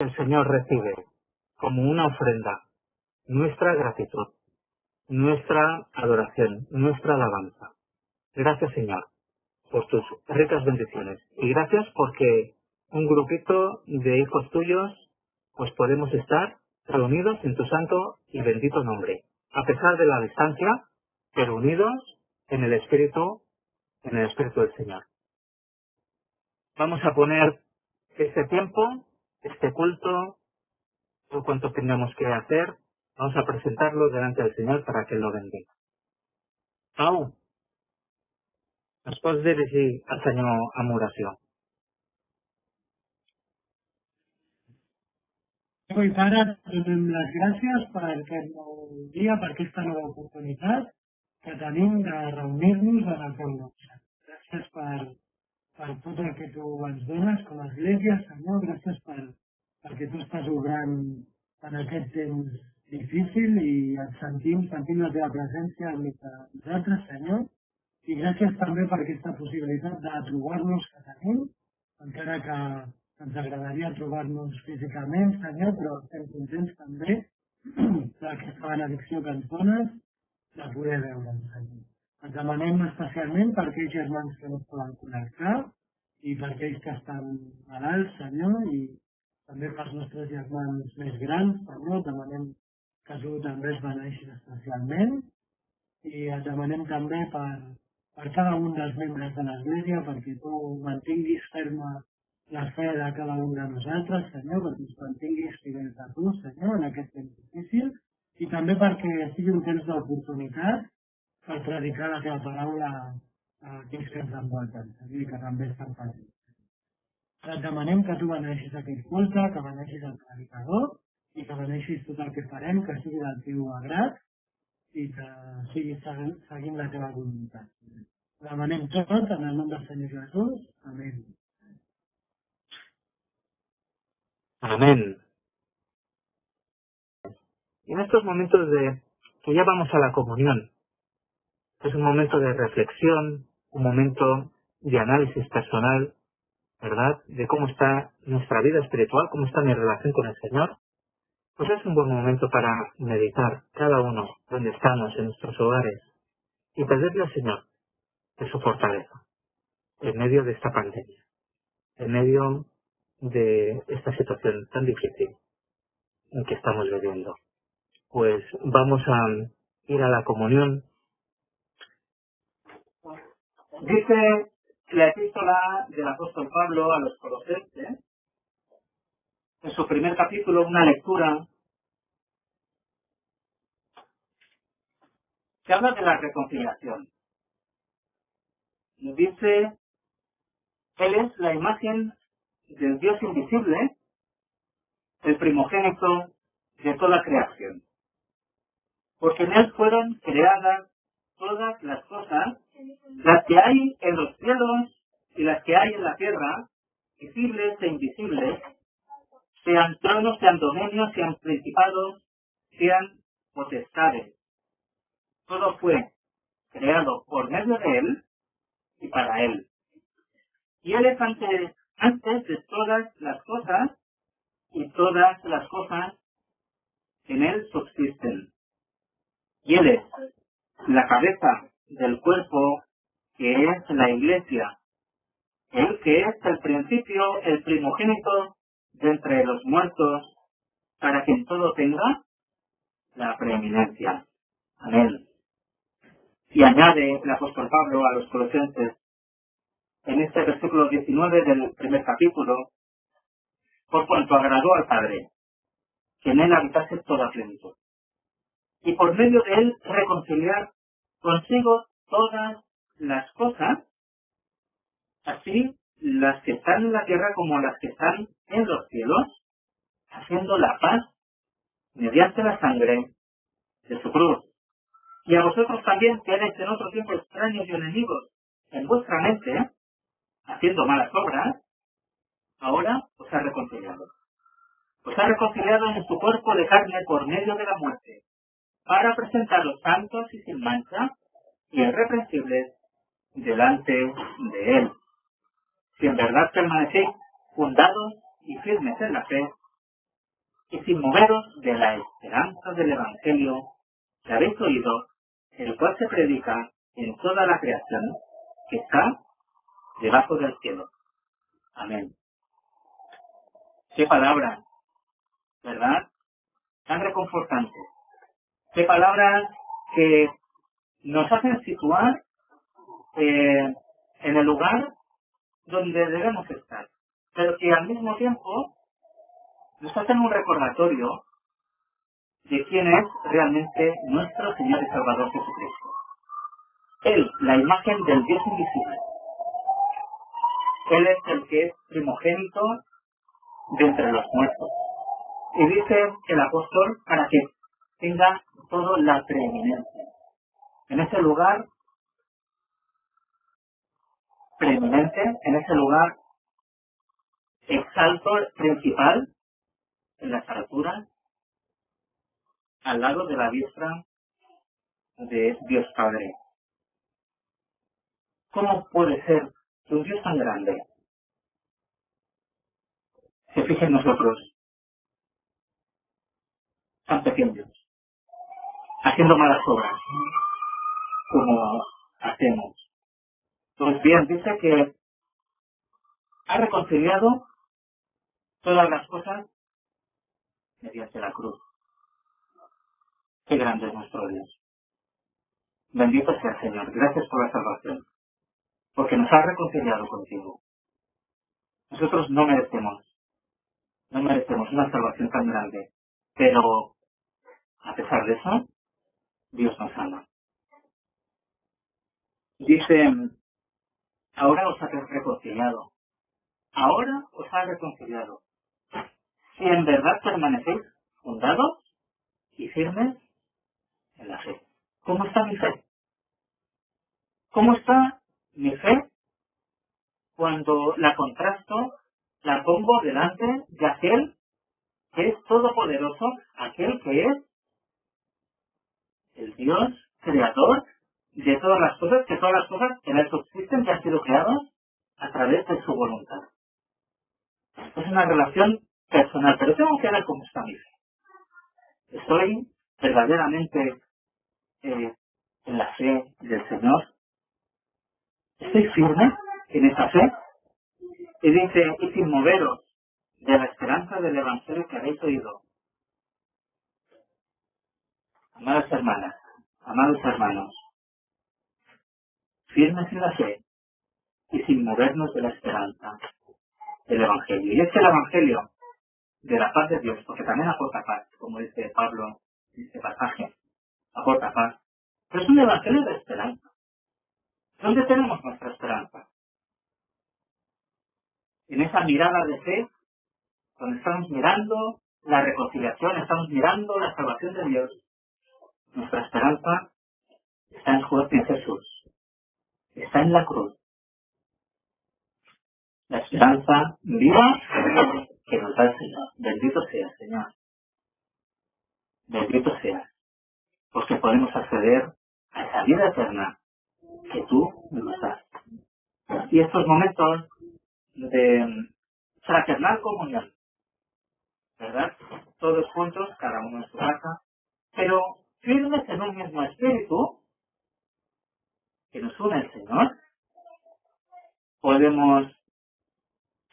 El Señor recibe como una ofrenda nuestra gratitud, nuestra adoración, nuestra alabanza. Gracias, Señor, por tus ricas bendiciones. Y gracias porque un grupito de hijos tuyos, pues podemos estar reunidos en tu santo y bendito nombre, a pesar de la distancia, pero unidos en el Espíritu del Señor. Vamos a poner este tiempo, este culto, todo cuanto tengamos que hacer, vamos a presentarlo delante del Señor para que Él lo bendiga. Pau, ens pots dirigir al Senyor amb oració? Déu i Pare, et donem les gràcies per aquest nou dia, per aquesta nova oportunitat que tenim de reunir-nos en el teu nom. Gràcies per tot el que tu ens dones com a església, Senyor. Gràcies perquè tu estàs obrant en aquest temps difícil i et sentim la teva presència enmig de nosaltres, Senyor. I gràcies també per aquesta possibilitat de trobar-nos que tenim, encara que ens agradaria trobar-nos físicament, Senyor, però estem contents també d'aquesta benedicció que ens dones de poder veure'ns, Senyor. Et demanem especialment per aquells germans que no es poden connectar i per aquells que estan malalts, Senyor, i també pels nostres germans més grans, Senyor. Demanem que tu també es beneixis especialment i et demanem també per cada un dels membres de l'Església, perquè tu mantinguis ferma la fe de cada un de nosaltres, Senyor, perquè ens mantinguis fidels a tu, Senyor, en aquest temps difícil, i també perquè sigui un temps d'oportunitat per predicar la teva paraula a aquells que ens envolten, Senyor, i que també estan patint. Et demanem que tu beneixis aquest culte, que beneixis el predicador i que beneixis tot el que farem, que sigui del teu agrat i que sigui seguint la teva voluntat. Demanem tot en el nom del Senyor Jesús. Amén. Amén. Y en estos momentos que ya vamos a la comunión, es un momento de reflexión, un momento de análisis personal, ¿verdad? De cómo está nuestra vida espiritual, cómo está mi relación con el Señor. Pues es un buen momento para meditar cada uno donde estamos, en nuestros hogares, y pedirle al Señor de su fortaleza en medio de esta pandemia, en medio de esta situación tan difícil en que estamos viviendo. Pues vamos a ir a la comunión. Dice la epístola del apóstol Pablo a los Colosenses, en su primer capítulo, una lectura que habla de la reconciliación. Dice, Él es la imagen del Dios invisible, el primogénito de toda creación. Porque en Él fueron creadas todas las cosas, las que hay en los cielos y las que hay en la tierra, visibles e invisibles, sean tronos, sean dominios, sean principados, sean potestades. Todo fue creado por medio de Él y para Él. Y Él es antes de todas las cosas, y todas las cosas en Él subsisten. Y Él es la cabeza del cuerpo, que es la Iglesia, Él que es el principio, el primogénito de entre los muertos, para que en todo tenga la preeminencia. Amén. Y añade el apóstol Pablo a los Colosenses, en este versículo 19 del primer capítulo, por cuanto agradó al Padre, que en Él habitase toda plenitud, y por medio de Él reconciliar consigo todas las cosas, así las que están en la tierra como las que están en los cielos, haciendo la paz mediante la sangre de su cruz. Y a vosotros también, que erais en otro tiempo extraños y enemigos en vuestra mente, haciendo malas obras, ahora os ha reconciliado. Os ha reconciliado en su cuerpo de carne por medio de la muerte, para presentaros santos y sin mancha y irreprensibles delante de Él. Si en verdad permanecéis fundados y firmes en la fe, y sin moveros de la esperanza del Evangelio que habéis oído, el cual se predica en toda la creación que está debajo del cielo. Amén. Qué palabra, ¿verdad? Tan reconfortante. Qué palabras que nos hacen situar en el lugar donde debemos estar, pero que al mismo tiempo nos hacen un recordatorio de quién es realmente nuestro Señor y Salvador Jesucristo. Él, la imagen del Dios invisible. Él es el que es primogénito de entre los muertos. Y dice el apóstol para que tenga todo la preeminencia. En ese lugar preeminente, en ese lugar exalto principal, en las alturas, al lado de la diestra de Dios Padre. ¿Cómo puede ser que un Dios tan grande se fije en nosotros, tan pequeños, haciendo malas obras, como hacemos? Pues bien, dice que ha reconciliado todas las cosas mediante la cruz. Qué grande es nuestro Dios. Bendito sea el Señor. Gracias por la salvación, porque nos ha reconciliado contigo. Nosotros no merecemos una salvación tan grande, pero a pesar de eso, Dios nos ama. Dice, ahora os ha reconciliado. Ahora os ha reconciliado. Si en verdad permanecéis fundados y firmes en la fe. ¿Cómo está mi fe? ¿Cómo está mi fe cuando la contrasto, la pongo delante de aquel que es todopoderoso, aquel que es el Dios creador de todas las cosas, que todas las cosas en él subsisten, que han sido creadas a través de su voluntad? Es una relación personal, pero tengo que ver cómo está mi fe. Estoy verdaderamente en la fe del Señor. Estoy firme en esa fe. Y dice, y sin moveros de la esperanza del Evangelio que habéis oído. Amadas hermanas, amados hermanos, firmes en la fe y sin movernos de la esperanza del Evangelio. Y es que el Evangelio de la paz de Dios, porque también aporta paz, como dice Pablo en este pasaje, aporta paz. Pero es un Evangelio de esperanza. ¿Dónde tenemos nuestra esperanza? En esa mirada de fe, donde estamos mirando la reconciliación, estamos mirando la salvación de Dios. Nuestra esperanza está en Jesús, está en la cruz. La esperanza viva que nos da el Señor. Bendito sea, Señor. Bendito sea, porque podemos acceder a esa vida eterna que tú nos das. Y estos momentos de fraternal comunión, ¿verdad? Todos juntos, cada uno en su casa, pero firmes en un mismo espíritu que nos une el Señor, podemos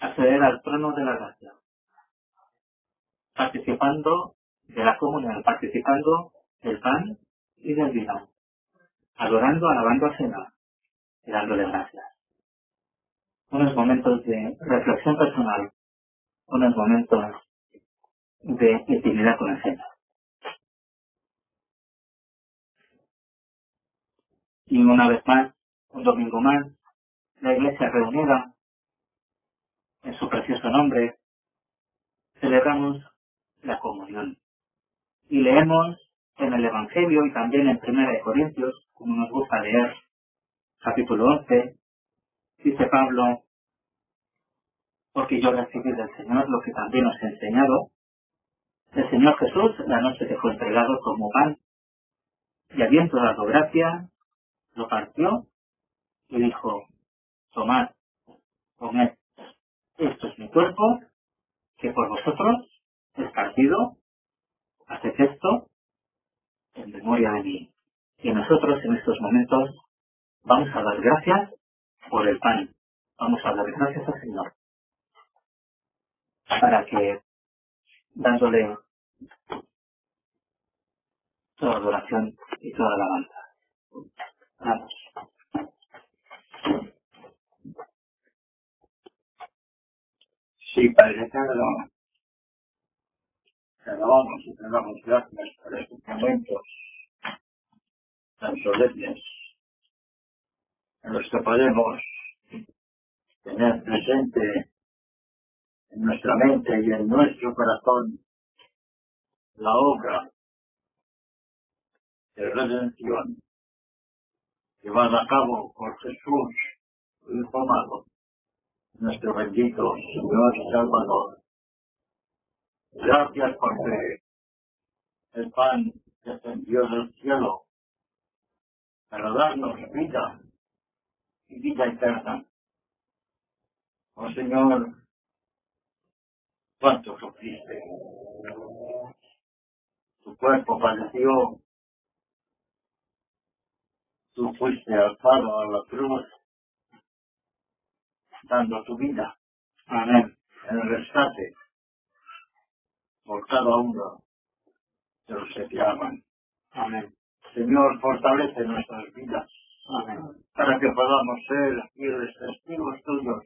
acceder al trono de la gracia, participando de la comunión, participando del pan y del vino, adorando, alabando al Señor y dándole gracias. Unos momentos de reflexión personal, unos momentos de intimidad con el Señor. Y una vez más, un domingo más, la Iglesia reunida en su precioso nombre, celebramos la comunión. Y leemos en el Evangelio y también en 1 Corintios, como nos gusta leer, capítulo 11, dice Pablo, porque yo recibí del Señor lo que también os he enseñado. El Señor Jesús, la noche que fue entregado, tomó pan, y habiendo dado gracia, lo partió y dijo, tomad, comed, esto es mi cuerpo, que por vosotros es partido, haced esto en memoria de mí. Y nosotros en estos momentos vamos a dar gracias por el pan. Vamos a dar gracias al Señor para que, dándole toda adoración y toda alabanza. Vamos. Sí, Padre eterno, te alabamos y te damos gracias por estos momentos tan solemnes en los que podemos tener presente en nuestra mente y en nuestro corazón la obra de redención llevada a cabo por Jesús, tu Hijo amado, nuestro bendito Señor y Salvador. Gracias porque el pan descendió del cielo para darnos vida y vida eterna. Oh Señor, cuánto sufriste. Tu cuerpo padeció, tú fuiste alzado a la cruz, dando tu vida. Amén. En el rescate por cada uno de los que te aman. Amén. Señor, fortalece nuestras vidas. Amén. Para que podamos ser fieles testigos tuyos.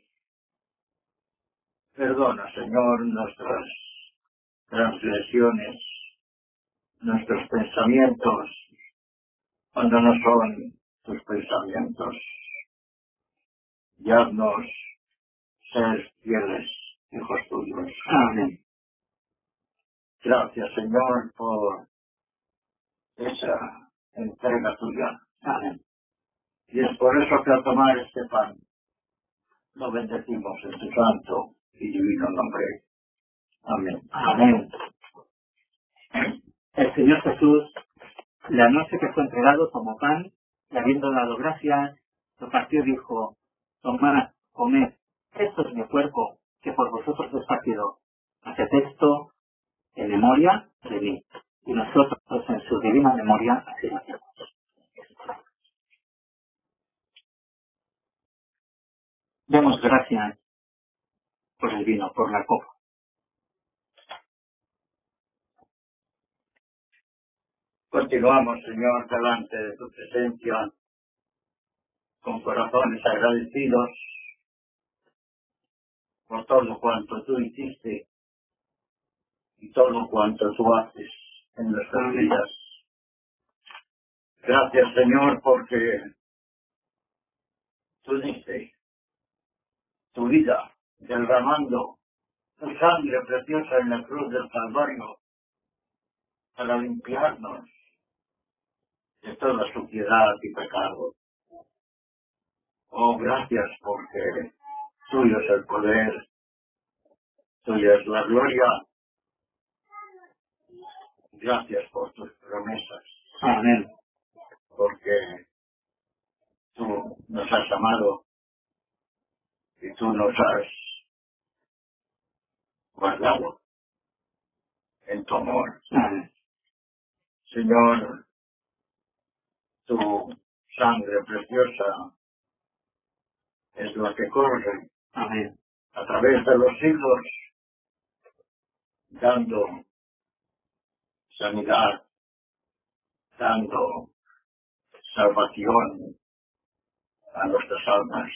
Perdona, Señor, nuestras transgresiones, nuestros pensamientos, cuando no son tus pensamientos. Y haznos ser fieles hijos tuyos. Amén. Gracias, Señor, por esa entrega tuya. Amén. Y es por eso que al tomar este pan, lo bendecimos en tu santo y divino nombre. Amén. Amén. El Señor Jesús, la noche que fue entregado, tomó pan y habiendo dado gracias, lo partió y dijo: tomad, comed, esto es mi cuerpo, que por vosotros es partido. Haced esto en memoria de mí. Y nosotros en su divina memoria así lo hacemos. Demos gracias por el vino, por la copa. Continuamos, Señor, delante de tu presencia, con corazones agradecidos por todo cuanto tú hiciste y todo cuanto tú haces en nuestras vidas. Gracias, Señor, porque tú diste tu vida derramando tu sangre preciosa en la cruz del Calvario para limpiarnos de toda suciedad y pecado. Oh, gracias porque tuyo es el poder, tuya es la gloria. Gracias por tus promesas. Amén. Porque tú nos has amado y tú nos has guardado en tu amor. Amén. Señor, tu sangre preciosa es la que corre Amén. a través de los siglos, dando sanidad, dando salvación a nuestras almas.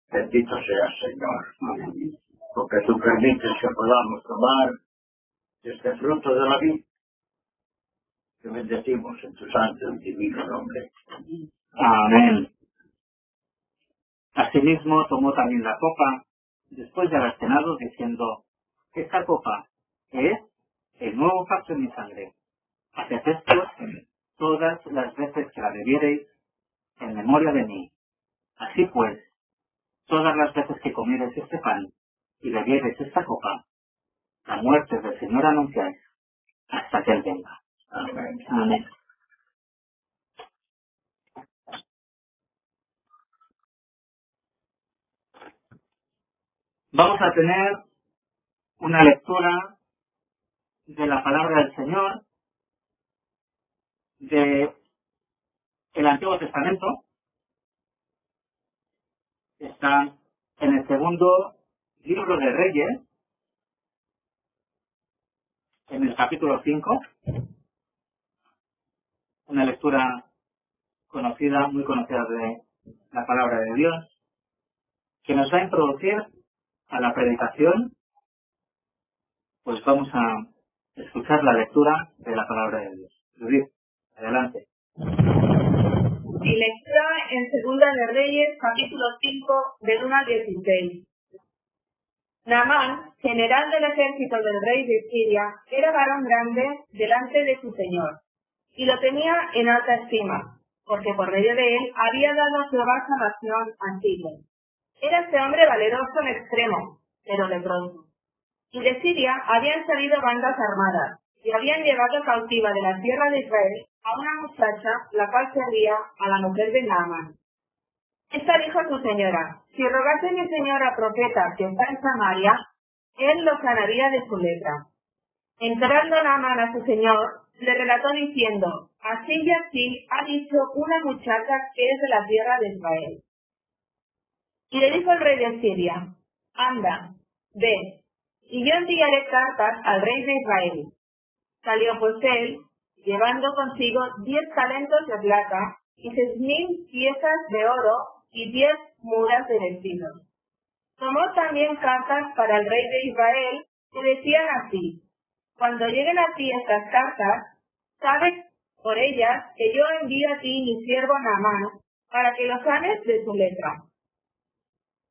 Bendito seas, Señor. Amén. Porque tú permites que podamos tomar este fruto de la vida. Te bendecimos en tu santo y divino nombre. Amén. Asimismo tomó también la copa, después de haber cenado, diciendo: esta copa es el nuevo pacto en mi sangre. Haced esto todas las veces que la bebiereis en memoria de mí. Así pues, todas las veces que comiereis este pan y bebiereis esta copa, la muerte del Señor anunciáis hasta que Él venga. Amén. Amén. Vamos a tener una lectura de la palabra del Señor, de el Antiguo Testamento, está en el segundo libro de Reyes, en el capítulo 5, una lectura conocida, muy conocida de la palabra de Dios, que nos va a introducir a la predicación. Pues vamos a escuchar la lectura de la palabra de Dios. Judith, adelante. Y lectura en Segunda de Reyes, capítulo 5, del 1 al 16. Naamán, general del ejército del rey de Siria, era varón grande delante de su señor, y lo tenía en alta estima, porque por medio de él había dado Jehová salvación a Siria. Era este hombre valeroso en extremo, pero leproso. Y de Siria habían salido bandas armadas, y habían llevado cautiva de la tierra de Israel a una muchacha, la cual servía a la mujer de Naamán. Esta dijo a su señora: si rogase mi señora profeta que está en Samaria, él lo sanaría de su lepra. Entrando Naamán a su señor, le relató diciendo: así y así ha dicho una muchacha que es de la tierra de Israel. Y le dijo el rey de Siria: anda, ve, y yo enviaré cartas al rey de Israel. Salió pues él, llevando consigo 10 talentos de plata y 6,000 piezas de oro y 10 mudas de vestidos. Tomó también cartas para el rey de Israel que decían así: cuando lleguen a ti estas cartas, sabes por ellas que yo envío a ti mi siervo Naamán para que lo sanes de su lepra.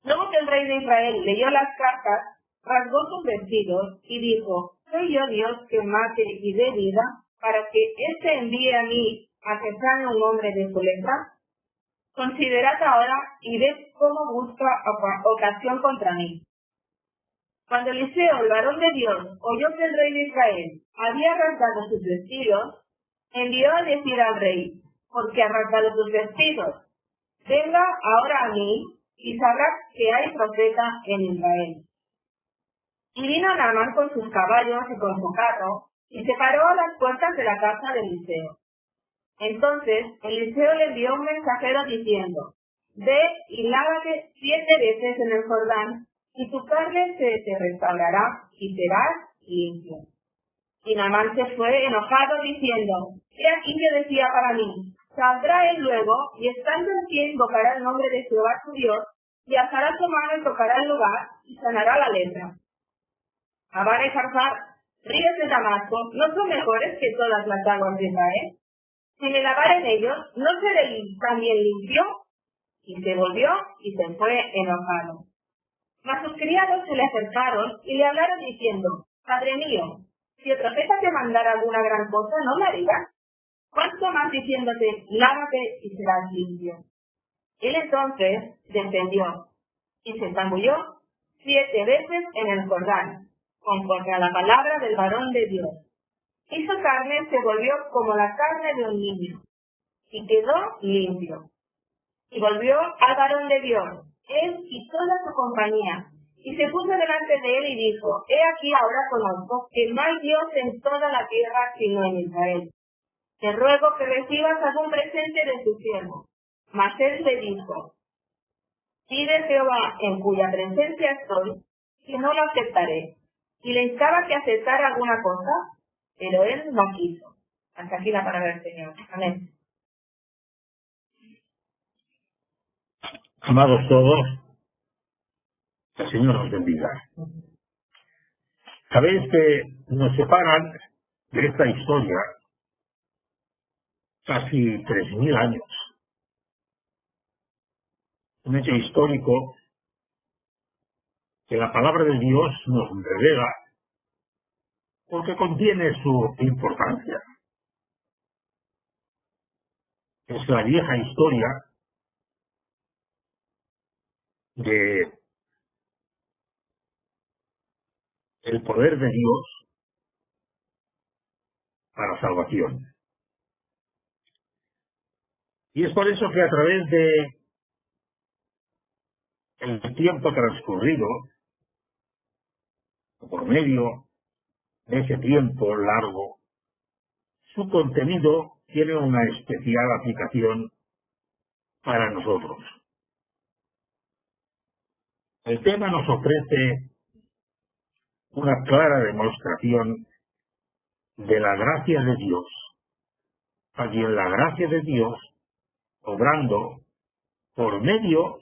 Luego que el rey de Israel leyó las cartas, rasgó sus vestidos y dijo: ¿soy yo Dios que mate y dé vida para que éste envíe a mí a que sane un hombre de su lepra? Considerad ahora y ved cómo busca ocasión contra mí. Cuando Eliseo, el varón de Dios, oyó que el rey de Israel había rasgado sus vestidos, envió a decir al rey: porque ha rasgado tus vestidos, venga ahora a mí y sabrás que hay profeta en Israel. Y vino Naamán con sus caballos y con su carro, y se paró a las puertas de la casa de Eliseo. Entonces Eliseo le envió un mensajero diciendo: ve y lávate 7 veces en el Jordán, y tu carne se te restaurará, y serás limpio. Y Naamán se fue enojado diciendo: he aquí que decía para mí: saldrá él luego, y estando en pie invocará el nombre de Jehová su Dios, y alzará su mano y tocará el lugar, y sanará la lepra. Abana y Farfar, ríos de Damasco, ¿no son mejores que todas las aguas de Israel? Si me lavare en ellos, ¿no seré también limpio? Y se volvió y se fue enojado. Mas sus criados se le acercaron y le hablaron diciendo: Padre mío, si el profeta te mandara alguna gran cosa, ¿no la harías? ¿Cuánto más diciéndote: lávate y serás limpio? Él entonces descendió y se zambulló 7 veces en el Jordán, conforme a la palabra del varón de Dios. Y su carne se volvió como la carne de un niño, y quedó limpio. Y volvió al varón de Dios, él y toda su compañía, y se puso delante de él y dijo: he aquí ahora conozco que no hay Dios en toda la tierra sino en Israel. Te ruego que recibas algún presente de tu siervo. Mas él le dijo: pide Jehová, en cuya presencia estoy, que no lo aceptaré. Y le instaba que aceptara alguna cosa, pero él no quiso. Hasta aquí la palabra del Señor. Amén. Amados todos, el Señor nos bendiga. Sabéis que nos separan de esta historia casi 3,000 años. Un hecho histórico que la palabra de Dios nos revela porque contiene su importancia. Es la vieja historia de el poder de Dios para salvación. Y es por eso que a través de el tiempo transcurrido, por medio de ese tiempo largo, su contenido tiene una especial aplicación para nosotros. El tema nos ofrece una clara demostración de la gracia de Dios. Allí en la gracia de Dios, obrando por medio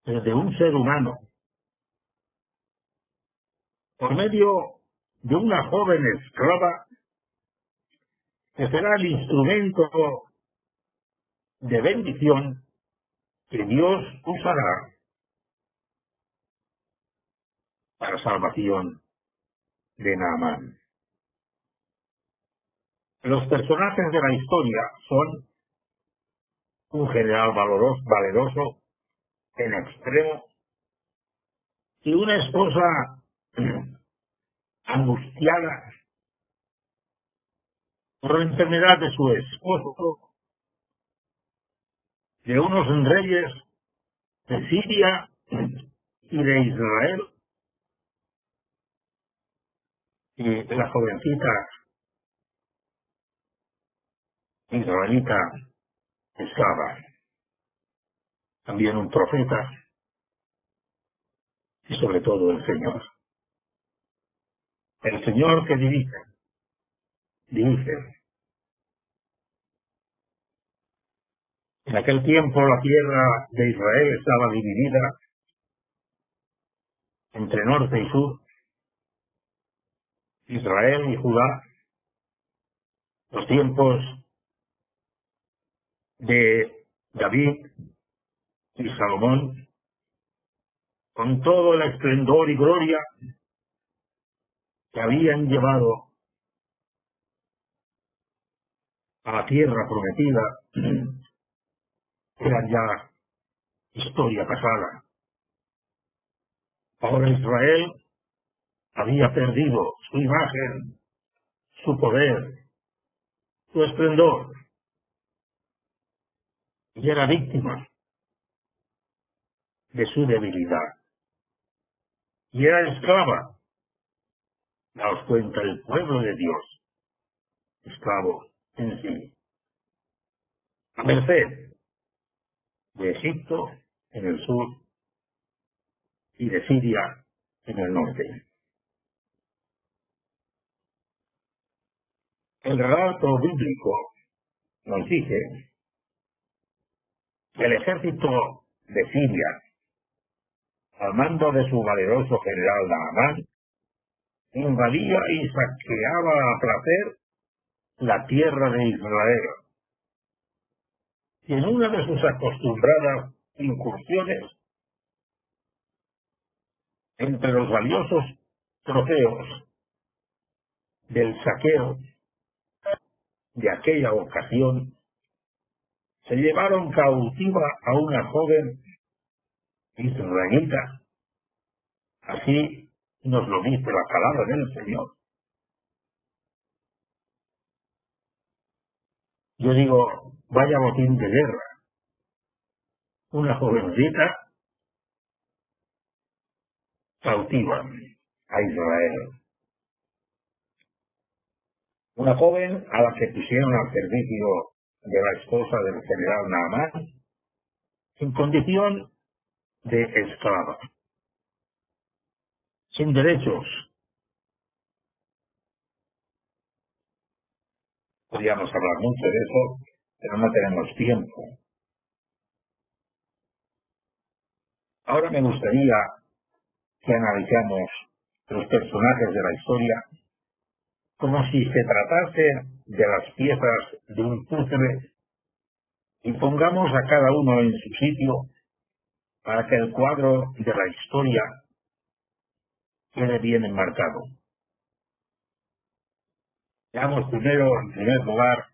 de un ser humano, por medio de una joven esclava que será el instrumento de bendición que Dios usará para salvación de Naamán. Los personajes de la historia son un general valeroso en extremo y una esposa angustiada por la enfermedad de su esposo, de unos reyes de Siria y de Israel, y la jovencita israelita esclava, también un profeta y sobre todo el Señor. El Señor que dirige. En aquel tiempo la tierra de Israel estaba dividida entre norte y sur, Israel y Judá, los tiempos de David y Salomón, con todo el esplendor y gloria que habían llevado a la tierra prometida, eran ya historia pasada. Ahora Israel había perdido su imagen, su poder, su esplendor, y era víctima de su debilidad. Y era esclava, daos cuenta, el pueblo de Dios, esclavo en sí, a merced de Egipto en el sur y de Siria en el norte. El relato bíblico nos dice que el ejército de Siria, al mando de su valeroso general Naamán, invadía y saqueaba a placer la tierra de Israel. Y en una de sus acostumbradas incursiones, entre los valiosos trofeos del saqueo de aquella ocasión, se llevaron cautiva a una joven israelita. Así nos lo dice la palabra del Señor. Yo digo, vaya botín de guerra. Una jovencita cautiva a Israel. Una joven a la que pusieron al servicio de la esposa del general Naamán, en condición de esclava, sin derechos. Podríamos hablar mucho de eso, pero no tenemos tiempo. Ahora me gustaría que analicemos los personajes de la historia como si se tratase de las piezas de un puzzle y pongamos a cada uno en su sitio para que el cuadro de la historia quede bien enmarcado. Veamos primero, en primer lugar,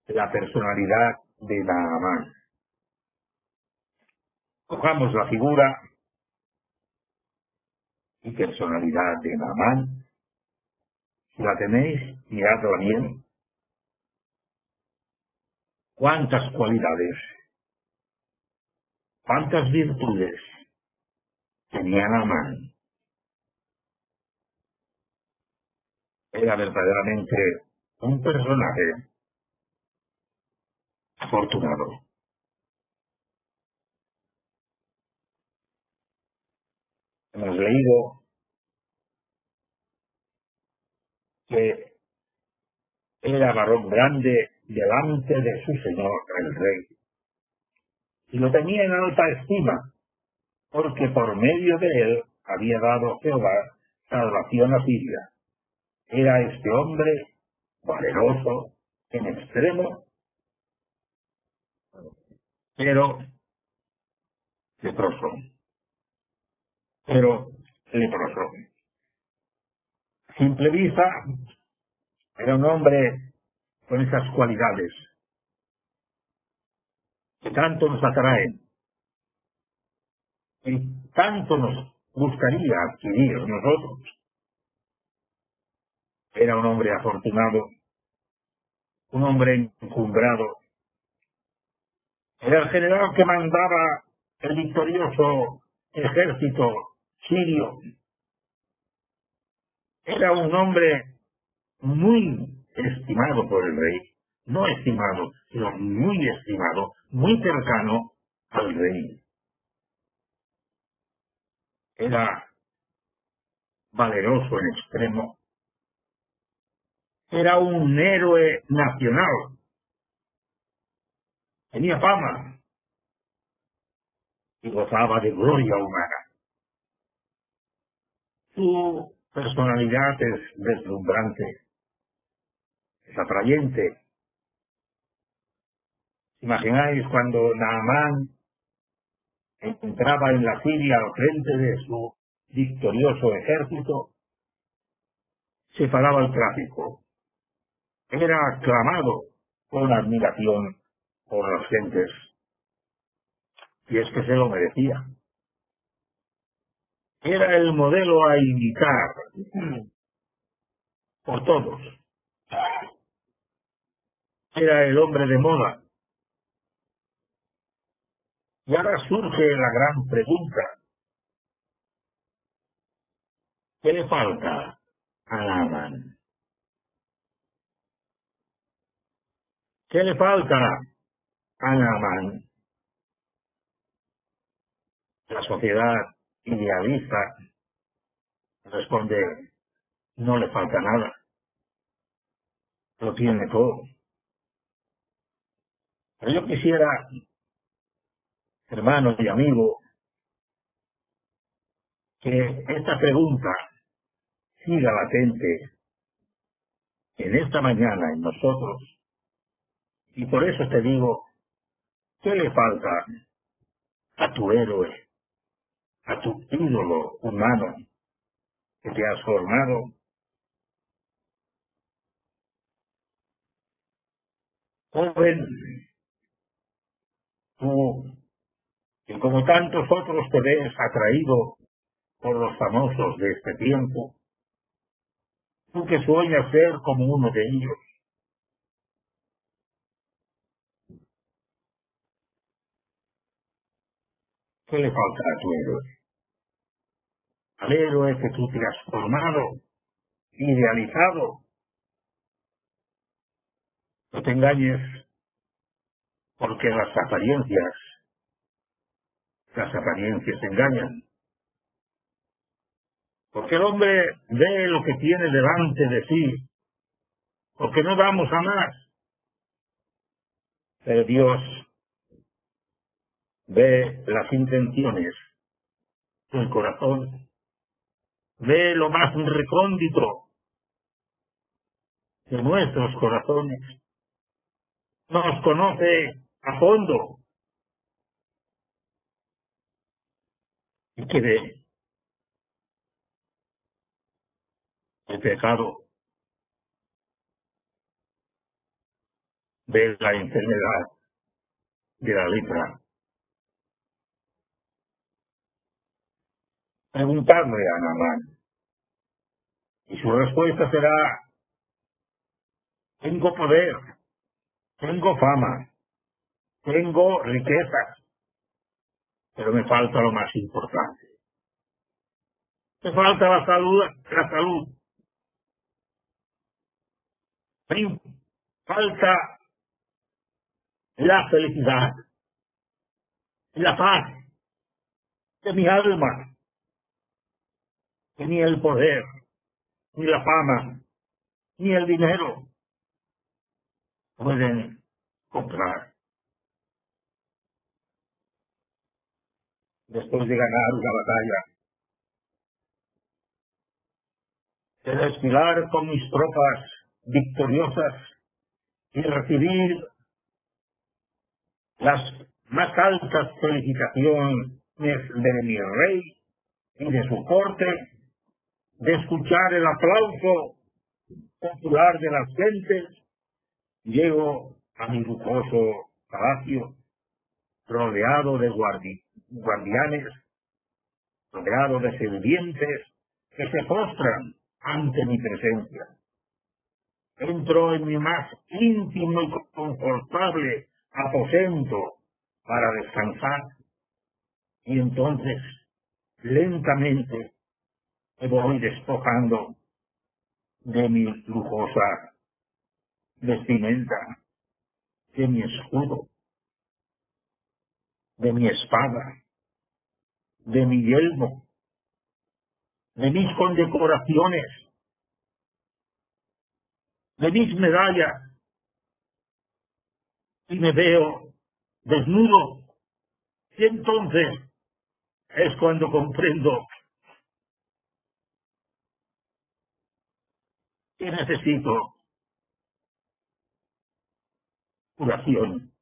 la personalidad de Naamán. Cojamos la figura y personalidad de Naamán. Si la tenéis, miradla bien. ¿Cuántas cualidades, cuántas virtudes tenía Naamán? era verdaderamente un personaje afortunado. Hemos leído que era varón grande delante de su señor el rey, y lo tenía en alta estima, porque por medio de él había dado Jehová salvación a Siria. Era este hombre valeroso en extremo, pero leproso. A simple vista, era un hombre con esas cualidades que tanto nos atraen y tanto nos gustaría adquirir nosotros. Era un hombre afortunado, un hombre encumbrado. Era el general que mandaba el victorioso ejército sirio. Era un hombre muy estimado por el rey, no estimado, sino muy estimado, muy cercano al rey. Era valeroso en extremo. Era un héroe nacional. Tenía fama y gozaba de gloria humana. Su personalidad es deslumbrante, es atrayente. ¿Imagináis cuando Naamán entraba en la Siria al frente de su victorioso ejército? Se paraba el tráfico. Era aclamado con admiración por las gentes. Y es que se lo merecía. Era el modelo a imitar por todos. Era el hombre de moda. Y ahora surge la gran pregunta. ¿Qué le falta a Naamán? ¿Qué le falta a Naamán? La sociedad idealista responde, no le falta nada. Lo tiene todo. Pero yo quisiera, hermano y amigo, que esta pregunta siga latente en esta mañana en nosotros. Y por eso te digo, ¿qué le falta a tu héroe, a tu ídolo humano que te has formado? Joven, tú, que como tantos otros te ves atraído por los famosos de este tiempo, tú que sueñas ser como uno de ellos, ¿qué le falta a tu héroe? Al héroe que tú te has formado, idealizado. No te engañes, porque las apariencias engañan. Porque el hombre ve lo que tiene delante de sí, porque no vamos a más. Pero Dios ve las intenciones del corazón, ve lo más recóndito de nuestros corazones, nos conoce a fondo y que ve el pecado, ve la enfermedad de la lepra. Preguntarle a Naamán y su respuesta será: tengo poder, tengo fama, tengo riquezas, pero me falta lo más importante. Me falta la salud. Me falta la felicidad, la paz de mi alma, que ni el poder, ni la fama, ni el dinero pueden comprar. Después de ganar una batalla, de desfilar con mis tropas victoriosas y recibir las más altas felicitaciones de mi rey y de su corte, de escuchar el aplauso popular de las gentes, llego a mi lujoso palacio rodeado de guardianes, rodeado de sirvientes que se postran ante mi presencia. Entro en mi más íntimo y confortable aposento para descansar y entonces lentamente me voy despojando de mi lujosa vestimenta, de mi escudo, de mi espada, de mi yelmo, de mis condecoraciones, de mis medallas, y me veo desnudo. Y entonces es cuando comprendo que necesito curación,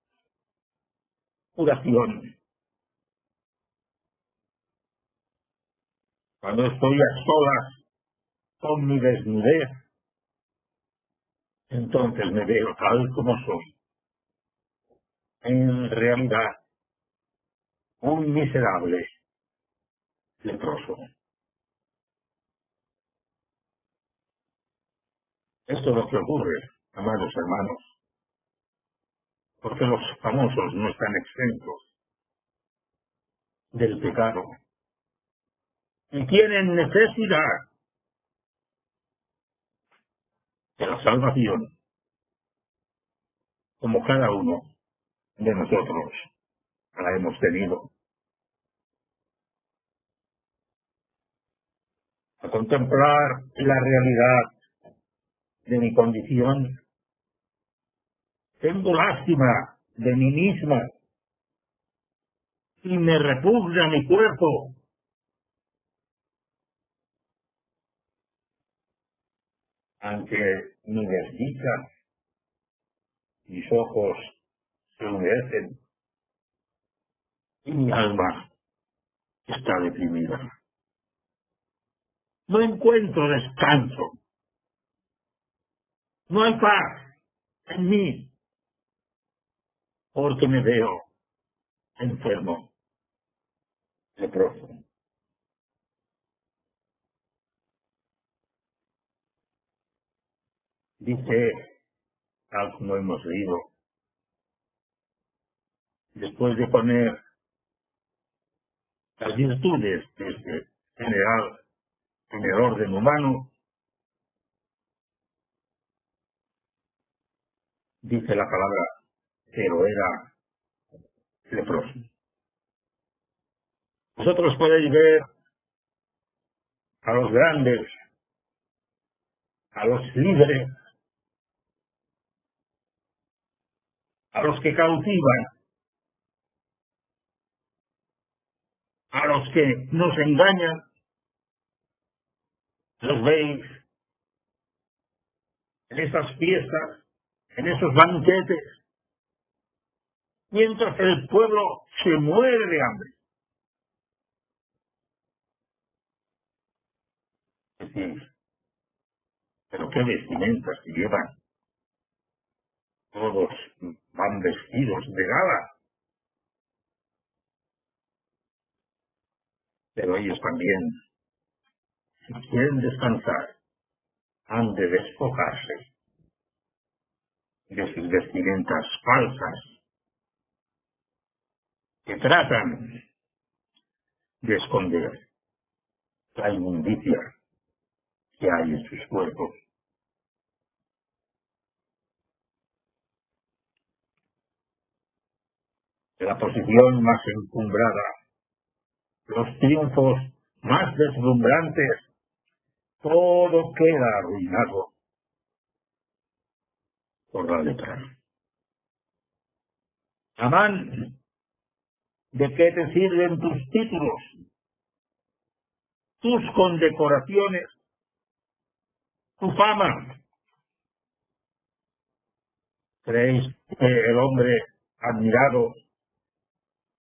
curación. Cuando estoy a solas con mi desnudez, entonces me veo tal como soy. En realidad, un miserable leproso. Esto es lo que ocurre, amados hermanos, porque los famosos no están exentos del pecado y tienen necesidad de la salvación, como cada uno de nosotros la hemos tenido. A contemplar la realidad de mi condición, tengo lástima de mí misma y me repugna mi cuerpo. Ante mi desdicha, mis ojos se humedecen y mi alma está deprimida. No encuentro descanso. No hay paz en mí porque me veo enfermo, leproso. Dice, tal como hemos leído, después de poner las virtudes de este general en el orden humano, dice la palabra, pero era leproso. Vosotros podéis ver a los grandes, a los líderes, a los que cautivan, a los que nos engañan, los veis en esas fiestas, en esos banquetes, mientras el pueblo se muere de hambre. Es decir, pero qué vestimentas que llevan. Todos van vestidos de gala. Pero ellos también, si quieren descansar, han de despojarse de sus vestimentas falsas que tratan de esconder la inmundicia que hay en sus cuerpos. la posición más encumbrada, los triunfos más deslumbrantes, todo queda arruinado por la lepra. Amán, ¿de qué te sirven tus títulos, tus condecoraciones, tu fama? ¿Creéis que el hombre admirado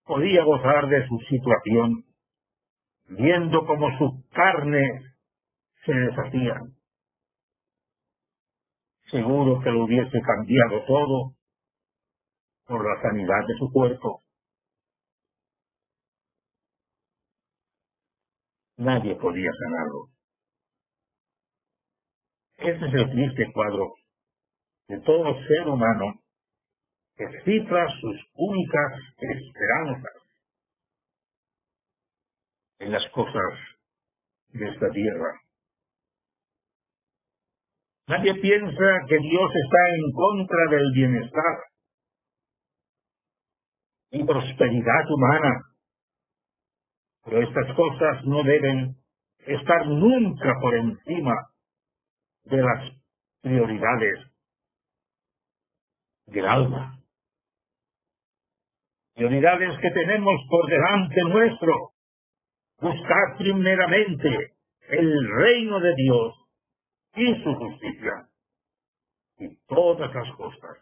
podía gozar de su situación, viendo cómo su carne se deshacía? Seguro que lo hubiese cambiado todo por la sanidad de su cuerpo. Nadie podía sanarlo. Ese es el triste cuadro de todo ser humano que cifra sus únicas esperanzas en las cosas de esta tierra. Nadie piensa que Dios está en contra del bienestar y prosperidad humana, pero estas cosas no deben estar nunca por encima de las prioridades del alma. Prioridades que tenemos por delante nuestro. Buscar primeramente el reino de Dios y su justicia, y todas las cosas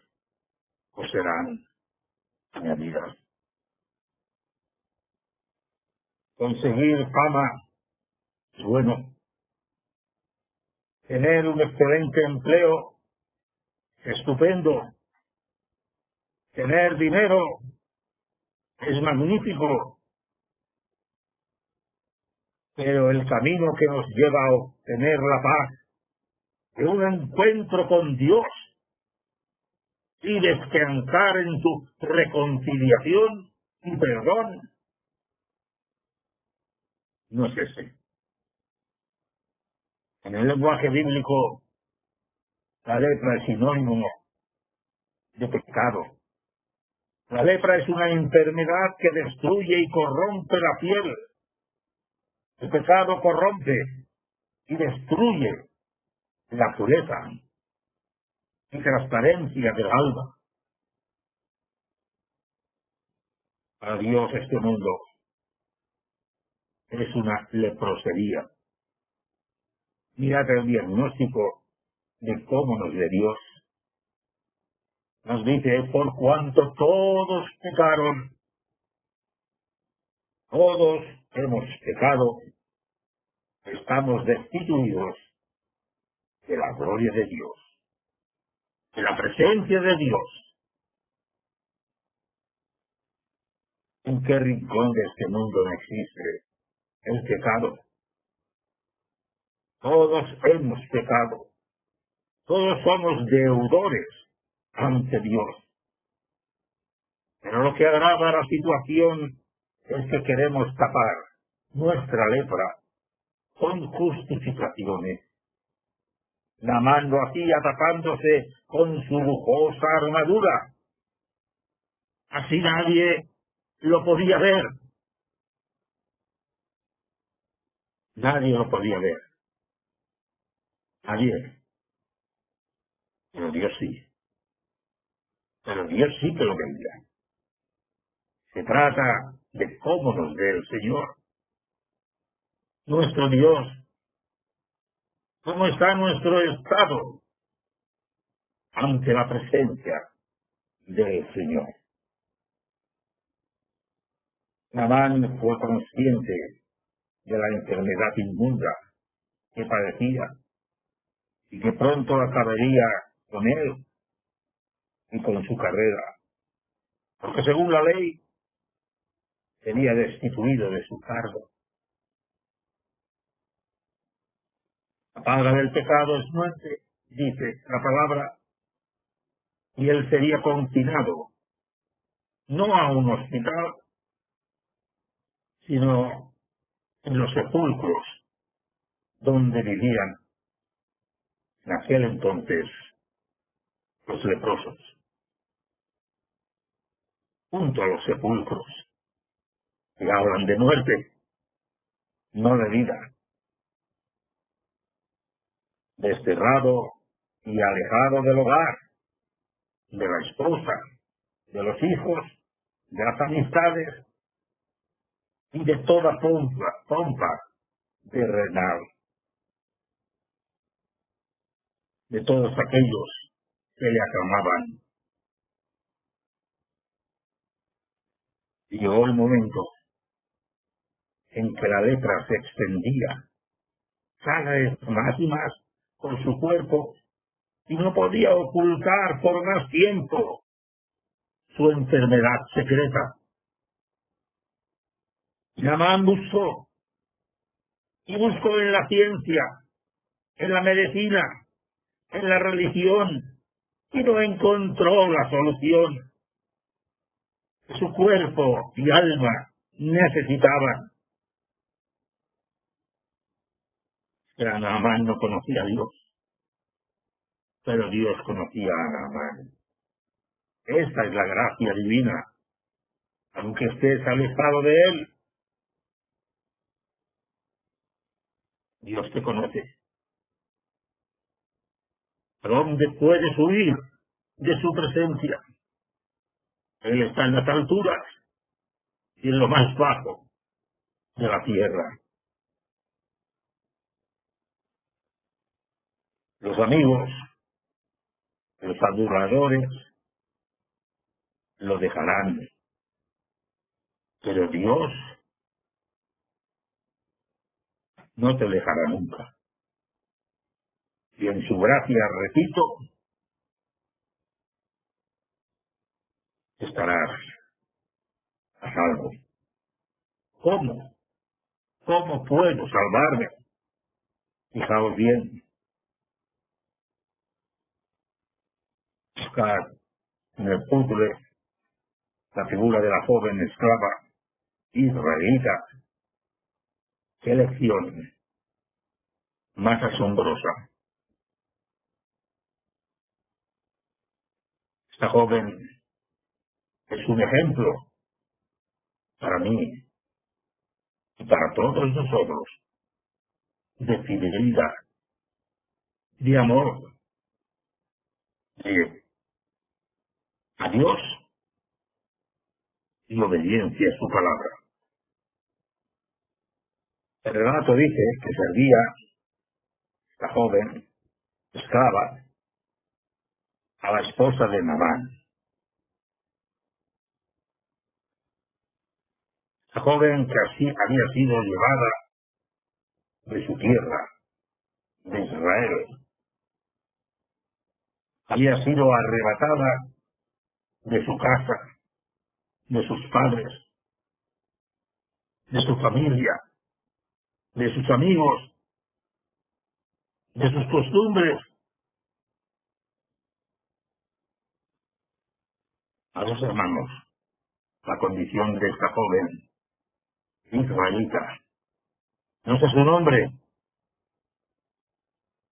os serán añadidas. Conseguir fama es bueno. Tener un excelente empleo, estupendo. Tener dinero es magnífico. Pero el camino que nos lleva a obtener la paz de un encuentro con Dios y descansar en su reconciliación y perdón no es ese. En el lenguaje bíblico, la lepra es sinónimo de pecado. La lepra es una enfermedad que destruye y corrompe la piel. El pecado corrompe y destruye la pureza y transparencia del alma. Para Dios este mundo es una leprosería. Mirad el diagnóstico de cómo nos ve Dios. Nos dice, por cuanto todos pecaron, todos hemos pecado, estamos destituidos de la gloria de Dios, de la presencia de Dios. ¿En qué rincón de este mundo no existe el pecado? Todos hemos pecado. Todos somos deudores ante Dios. Pero lo que agrava la situación es que queremos tapar nuestra lepra con justificaciones. Naamán lo hacía tapándose con su lujosa armadura. Así nadie lo podía ver. Nadie lo podía ver. Nadie. Pero Dios sí. Pero Dios sí que lo veía. Se trata de cómo nos ve el Señor. Nuestro Dios. ¿Cómo está nuestro estado ante la presencia del Señor? Naamán fue consciente de la enfermedad inmunda que padecía y que pronto acabaría con él y con su carrera, porque según la ley sería destituido de su cargo. La paga del pecado es muerte, dice la palabra, y él sería confinado no a un hospital, sino en los sepulcros donde vivían en aquel entonces los leprosos. junto a los sepulcros, que hablan de muerte, no de vida, desterrado y alejado del hogar, de la esposa, de los hijos, de las amistades y de toda pompa terrenal, de todos aquellos que le aclamaban. Y llegó el momento en que la lepra se extendía cada vez más y más por su cuerpo y no podía ocultar por más tiempo su enfermedad secreta. Naamán buscó y buscó en la ciencia, en la medicina, en la religión y no encontró la solución que su cuerpo y alma necesitaban. Pero Naamán no conocía a Dios, pero Dios conocía a Naamán. Esta es la gracia divina, aunque estés alejado de Él. Dios te conoce. ¿A dónde puedes huir de su presencia? Él está en las alturas y en lo más bajo de la tierra. Los amigos, los aduladores, lo dejarán. Pero Dios no te dejará nunca. Y en su gracia, repito, estarás a salvo. ¿Cómo? ¿Cómo puedo salvarme? Fijaos bien. Buscar en el puzzle la figura de la joven esclava israelita. ¡Qué lección más asombrosa! Esta joven es un ejemplo para mí y para todos nosotros de fidelidad, de amor, a Dios y obediencia a su palabra. El relato dice que servía esta joven esclava a la esposa de Naamán. La joven que así había sido llevada de su tierra, de Israel, había sido arrebatada de su casa, de sus padres, de su familia, de sus amigos, de sus costumbres. A los hermanos, la condición de esta joven israelita, no sé su nombre,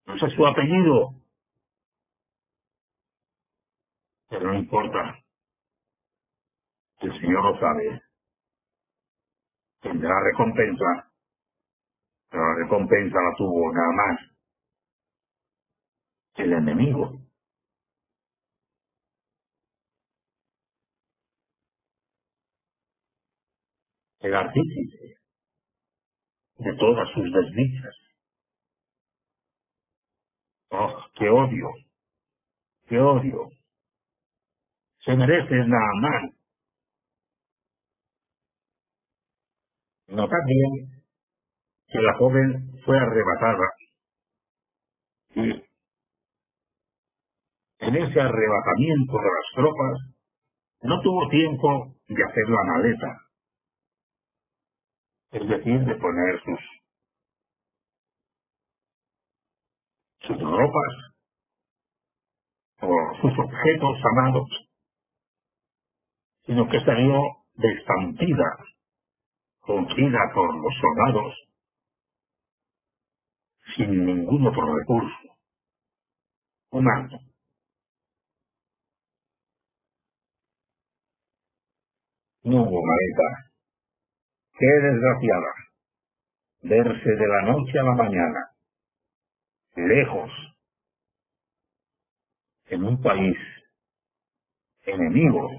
no sé su apellido, pero no importa, el Señor lo sabe, tendrá recompensa, pero la recompensa la tuvo nada más el enemigo. El artífice de todas sus desdichas. ¡Oh, qué odio! ¡Qué odio! Se merece Naamán. Notad bien que la joven fue arrebatada y en ese arrebatamiento de las tropas no tuvo tiempo de hacer la maleta, es decir, de poner sus ropas o sus objetos amados, sino que salió de estampida, cogida por los soldados, sin ningún otro recurso humano. No hubo maleta. Qué desgraciada. Verse de la noche a la mañana, lejos, en un país enemigo,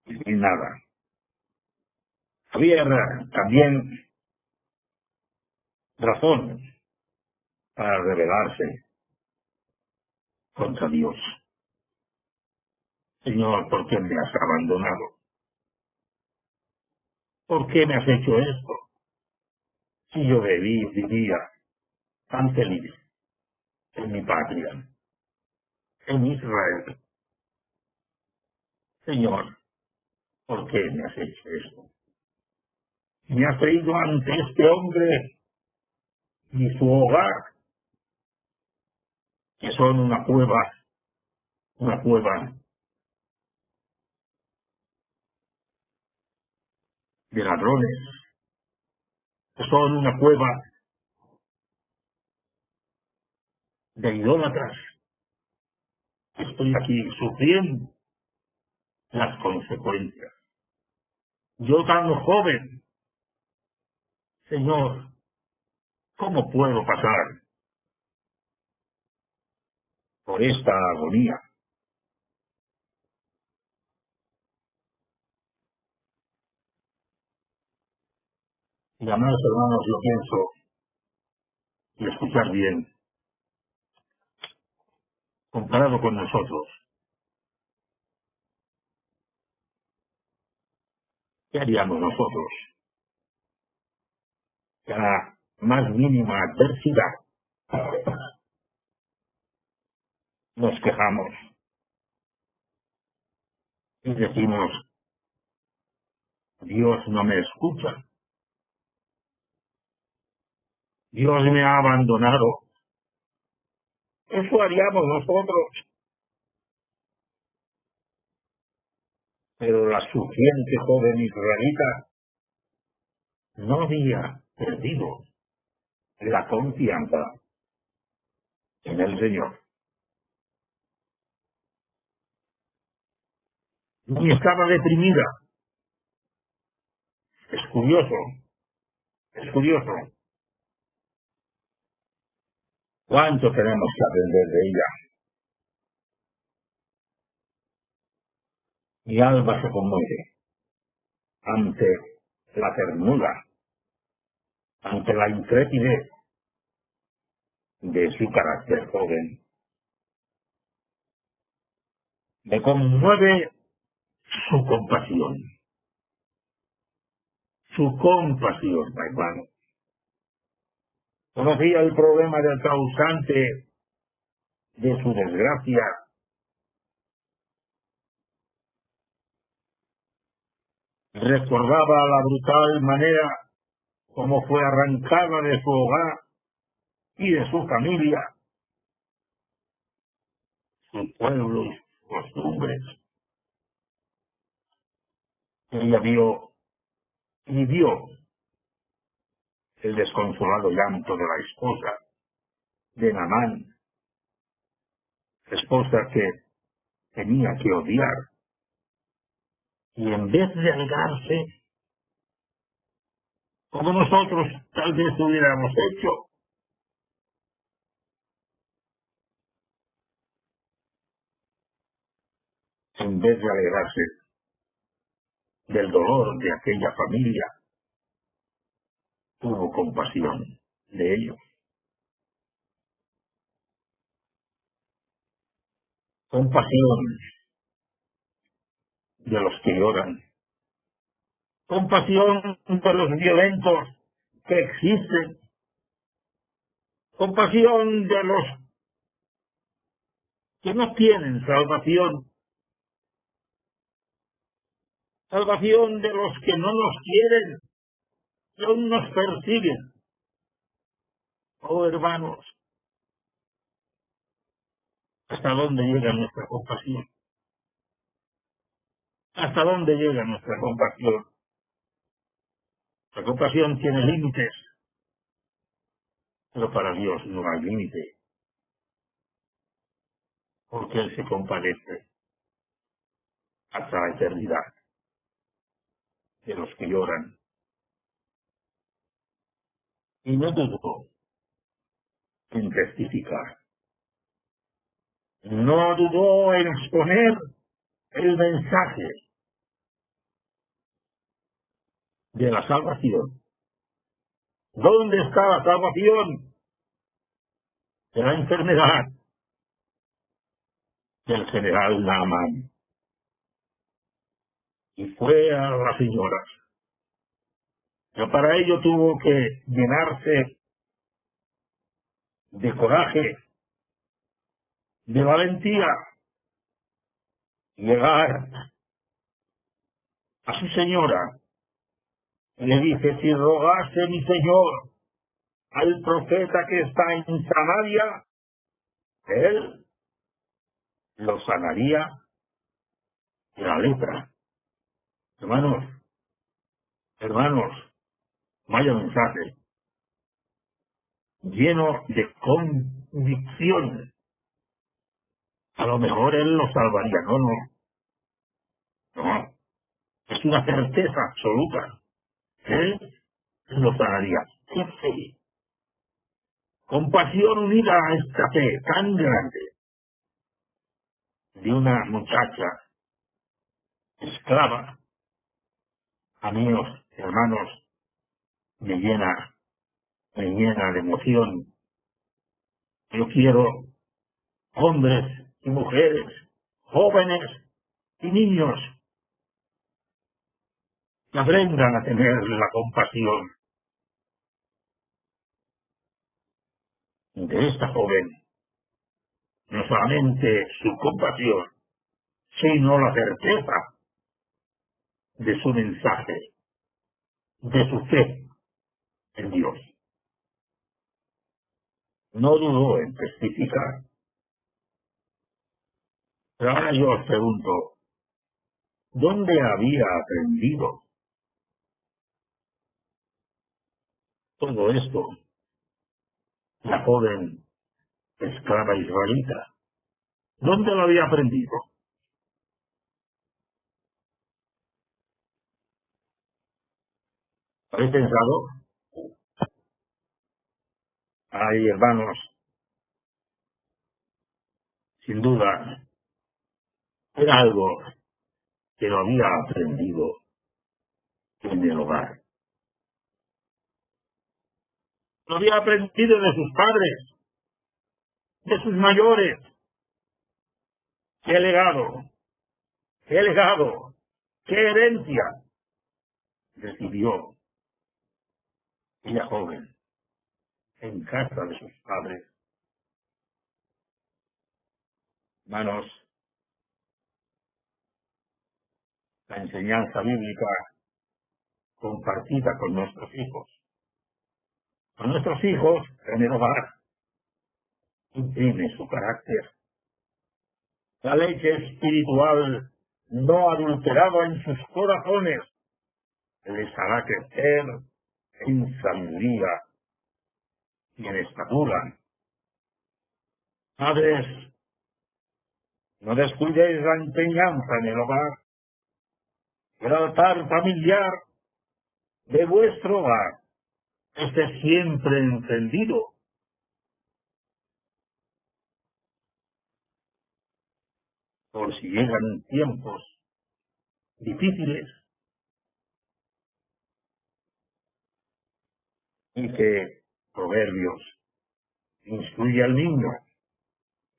y sin nada. Había también razón para rebelarse contra Dios. Señor, ¿por qué me has abandonado? ¿Por qué me has hecho esto? Si yo vivía tan feliz en mi patria, en Israel. Señor, ¿por qué me has hecho esto? Me has traído ante este hombre y su hogar, que son una cueva de ladrones, que son una cueva de idólatras. Estoy aquí sufriendo las consecuencias. Yo tan joven, Señor, ¿cómo puedo pasar por esta agonía? Y además, hermanos, yo pienso, y escuchar bien, comparado con nosotros, ¿qué haríamos nosotros? Que a la más mínima adversidad nos quejamos y decimos, Dios no me escucha, Dios me ha abandonado. Eso haríamos nosotros. Pero la sufriente joven israelita no había perdido la confianza en el Señor. Ni estaba deprimida. Es curioso cuánto tenemos que aprender de ella. Mi alma se conmueve ante la ternura, ante la intrepidez de su carácter joven. Me conmueve su compasión, hermano. Conocía el problema del causante de su desgracia. Recordaba la brutal manera como fue arrancada de su hogar y de su familia, su pueblo y sus costumbres. Ella vio el desconsolado llanto de la esposa de Naamán, esposa que tenía que odiar, y en vez de alegrarse, como nosotros tal vez hubiéramos hecho, en vez de alegrarse del dolor de aquella familia, tuvo compasión de ellos. Compasión de los que lloran. Compasión de los violentos que existen. Compasión de los que no tienen salvación. Salvación de los que no nos quieren, que aún nos persiguen. Oh, hermanos, ¿hasta dónde llega nuestra compasión? ¿Hasta dónde llega nuestra compasión? La compasión tiene límites, pero para Dios no hay límite, porque Él se compadece hasta la eternidad de los que lloran. Y no dudó en testificar. No dudó en exponer el mensaje de la salvación. ¿Dónde está la salvación? De la enfermedad del general Naamán. Y fue a la señora. Pero para ello tuvo que llenarse de coraje, de valentía, llegar a su señora y le dice: si rogase mi señor al profeta que está en Samaria, él lo sanaría de la lepra. Hermanos, vaya mensaje lleno de convicción. A lo mejor él lo salvaría. No, es una certeza absoluta. Él lo sanaría. ¡Qué fe! Compasión unida a esta fe tan grande de una muchacha esclava. Amigos, hermanos, me llena de emoción. Yo quiero hombres y mujeres, jóvenes y niños, que aprendan a tener la compasión de esta joven. No solamente su compasión, sino la certeza de su mensaje, de su fe en Dios. No dudó en testificar. Pero ahora yo os pregunto, ¿dónde había aprendido todo esto la joven esclava israelita? ¿Dónde lo había aprendido? ¿Habéis pensado? Ay, hermanos, sin duda, era algo que lo había aprendido en el hogar. Lo había aprendido de sus padres, de sus mayores. ¡Qué legado! ¡Qué legado! ¡Qué herencia recibió ella joven en casa de sus padres! Hermanos, la enseñanza bíblica compartida con nuestros hijos en el hogar, imprime su carácter. La leche espiritual no adulterada en sus corazones les hará crecer en sabiduría y en estatura. Padres, no descuidéis la enseñanza en el hogar. El altar familiar de vuestro hogar esté siempre encendido. Por si llegan tiempos difíciles y que Proverbios instruye al niño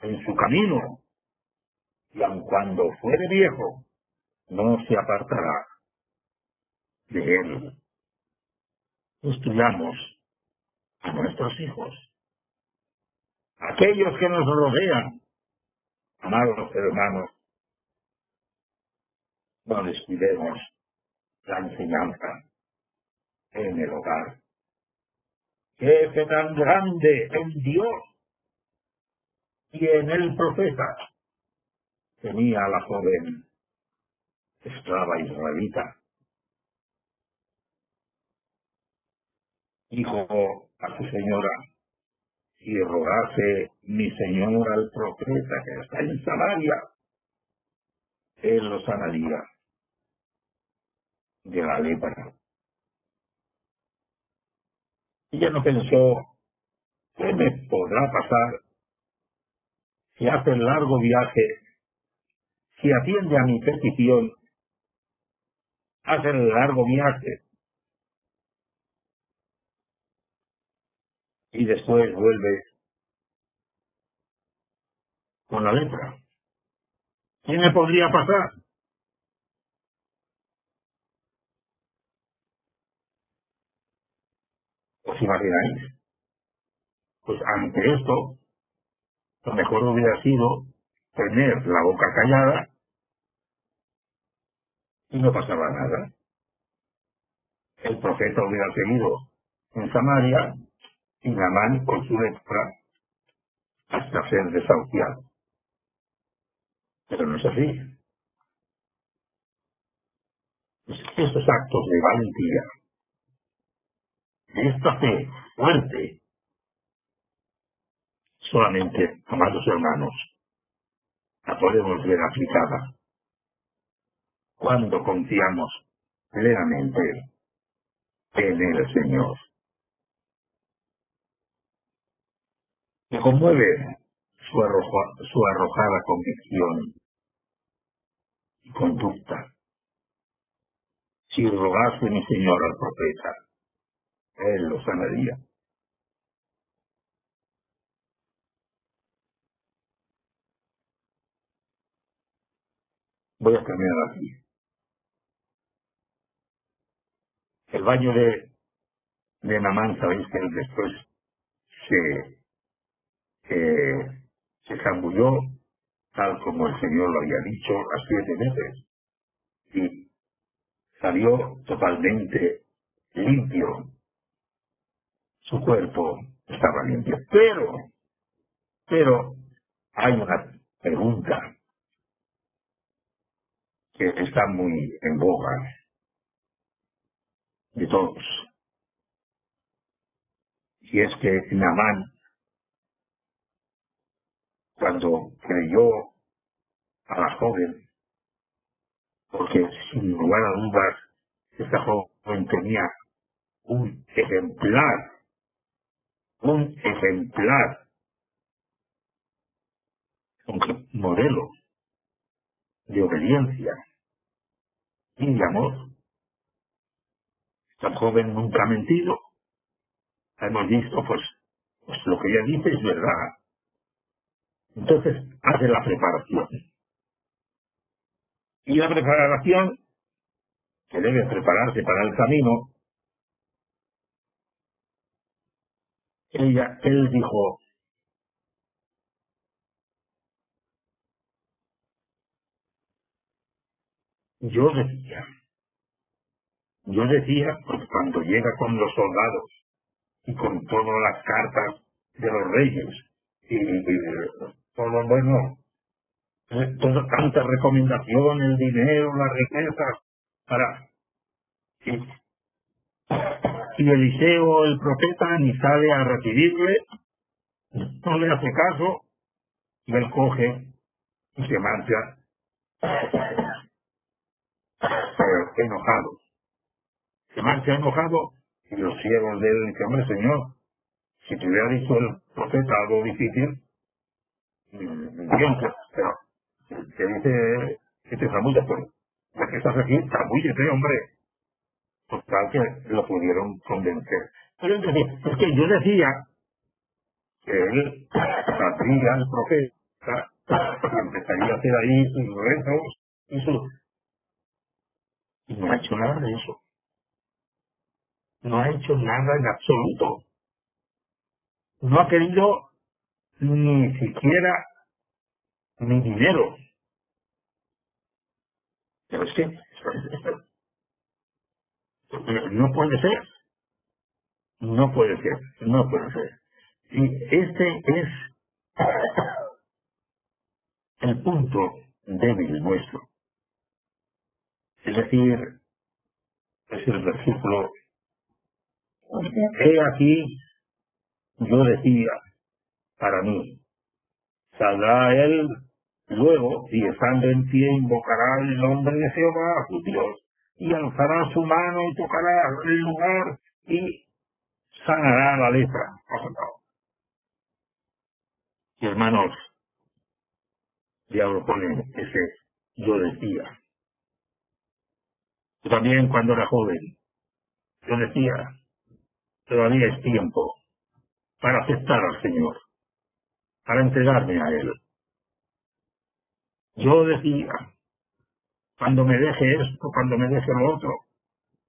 en su camino, y aun cuando fuere viejo, no se apartará de él. Instruyamos a nuestros hijos, aquellos que nos rodean. Amados hermanos, no descuidemos la enseñanza en el hogar. ¡Qué fe tan grande en Dios y en el profeta tenía la joven esclava israelita! Dijo a su señora: si rogase mi señor al profeta que está en Samaria, Él lo sanaría de la lepra. Ella no pensó, ¿qué me podrá pasar si hace el largo viaje, si atiende a mi petición, hace el largo viaje y después vuelve con la lepra? ¿Qué me podría pasar? ¿Os imagináis? Pues ante esto, lo mejor hubiera sido tener la boca callada y no pasaba nada. El profeta hubiera seguido en Samaria y Naamán con su lepra hasta ser desahuciado. Pero no es así. Pues estos actos de valentía, de esta fe fuerte, solamente, amados hermanos, la podemos ver aplicada cuando confiamos plenamente en el Señor. Me conmueve su arrojada convicción y conducta. Si rogase mi Señor al profeta, él lo sanaría. Voy a terminar aquí. El baño de Naamán, sabéis que él después se zambulló, tal como el Señor lo había dicho, a 7 veces, y salió totalmente limpio. Su cuerpo estaba limpio. Pero hay una pregunta que está muy en boga de todos. Y es que Naamán, cuando creyó a la joven, porque sin lugar a dudas, esta joven tenía un ejemplar, un modelo de obediencia y de amor. Esta joven nunca ha mentido. Hemos visto, pues lo que ella dice es verdad. Entonces, hace la preparación. Y la preparación, que debe prepararse para el camino, él dijo, yo decía, pues cuando llega con los soldados y con todas las cartas de los reyes, y todo bueno, toda tanta recomendación, el dinero, las riquezas, para... Y Eliseo, el profeta, ni sale a recibirle, no le hace caso, y él coge y se marcha enojado. Se marcha enojado y los siervos de él dicen, hombre, Señor, si te hubiera dicho el profeta algo difícil, bien, pero te dice que te zambullas, pero ya que estás aquí, zambúllete, hombre. Pues tal que lo pudieron convencer. Pero entonces, es que yo decía que él saldría al profeta y empezaría a hacer ahí sus retos y no ha hecho nada de eso. No ha hecho nada en absoluto. No ha querido ni siquiera ni dinero. Pero es que no puede ser. No puede ser. No puede ser. Y este es el punto débil nuestro. Es decir, es el versículo. He aquí, yo decía, para mí, saldrá él Luego, y estando en pie, invocará el nombre de Jehová, su Dios, y alzará su mano y tocará el lugar y sanará la lepra. Y hermanos, diablo pone ese yo decía. Yo también cuando era joven, yo decía, todavía es tiempo para aceptar al Señor, para entregarme a Él. Yo decía, cuando me deje esto, cuando me deje lo otro,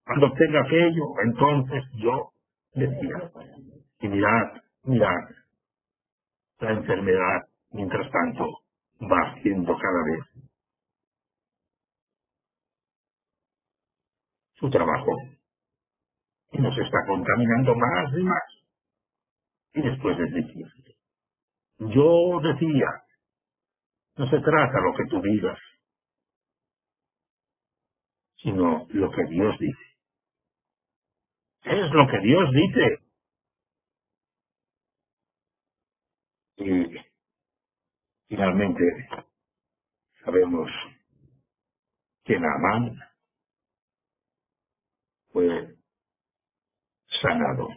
cuando obtenga aquello, entonces yo decía. Y mirad, la enfermedad, mientras tanto, va haciendo cada vez su trabajo y nos está contaminando más y más. Y después les decía, yo decía, no se trata lo que tú digas, sino lo que Dios dice. Es lo que Dios dice. Y finalmente sabemos que Naamán fue sanado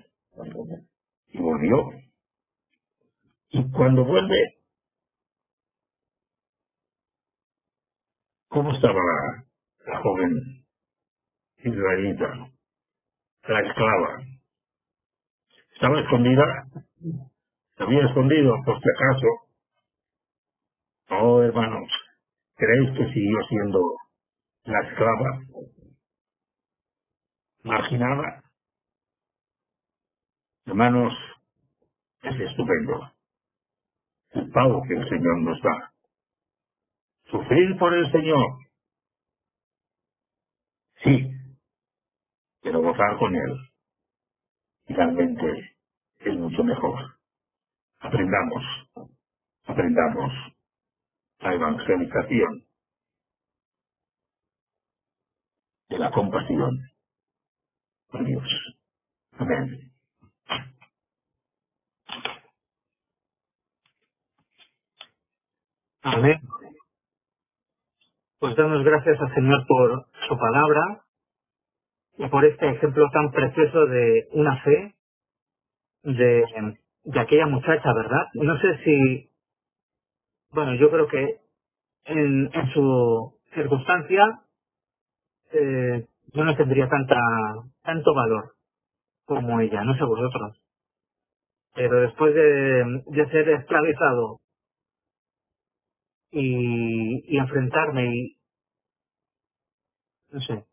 y volvió. Y cuando vuelve, ¿cómo estaba la joven israelita, la esclava? ¿Estaba escondida? ¿Se había escondido por si acaso? Oh, hermanos, ¿creéis que siguió siendo la esclava marginada? Hermanos, es estupendo el pago que el Señor nos da. Sufrir por el Señor, sí, pero gozar con Él, finalmente, es mucho mejor. Aprendamos la evangelización de la compasión con Dios. Amén. Amén. Pues damos gracias al Señor por su palabra y por este ejemplo tan precioso de una fe de aquella muchacha, ¿verdad? No sé si, bueno, yo creo que en su circunstancia yo no tendría tanto valor como ella, no sé vosotros. Pero después de ser esclavizado y enfrentarme y, no sé,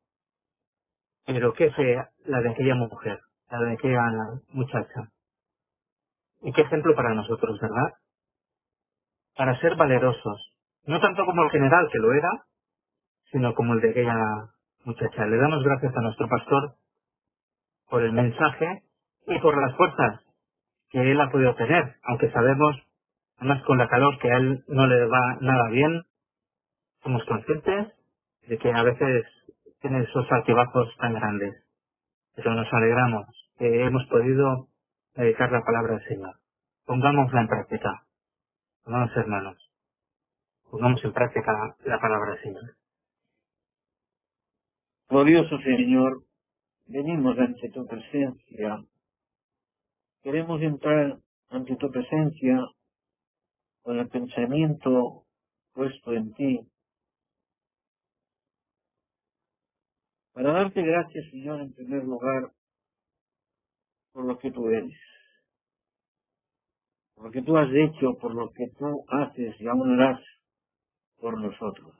pero qué fe la de aquella mujer, la de aquella muchacha. Y qué ejemplo para nosotros, ¿verdad? Para ser valerosos. No tanto como el general, que lo era, sino como el de aquella muchacha. Le damos gracias a nuestro pastor por el mensaje y por las fuerzas que él ha podido tener, aunque sabemos, además con la calor, que a él no le va nada bien. Somos conscientes de que a veces tiene esos altibajos tan grandes, pero nos alegramos que hemos podido dedicar la palabra al Señor. Pongámosla en práctica, hermanos hermanos, pongamos en práctica la palabra del Señor. Glorioso Señor, venimos ante tu presencia. Queremos entrar ante tu presencia con el pensamiento puesto en ti, para darte gracias, Señor, en primer lugar, por lo que tú eres, por lo que tú has hecho, por lo que tú haces y aún harás por nosotros.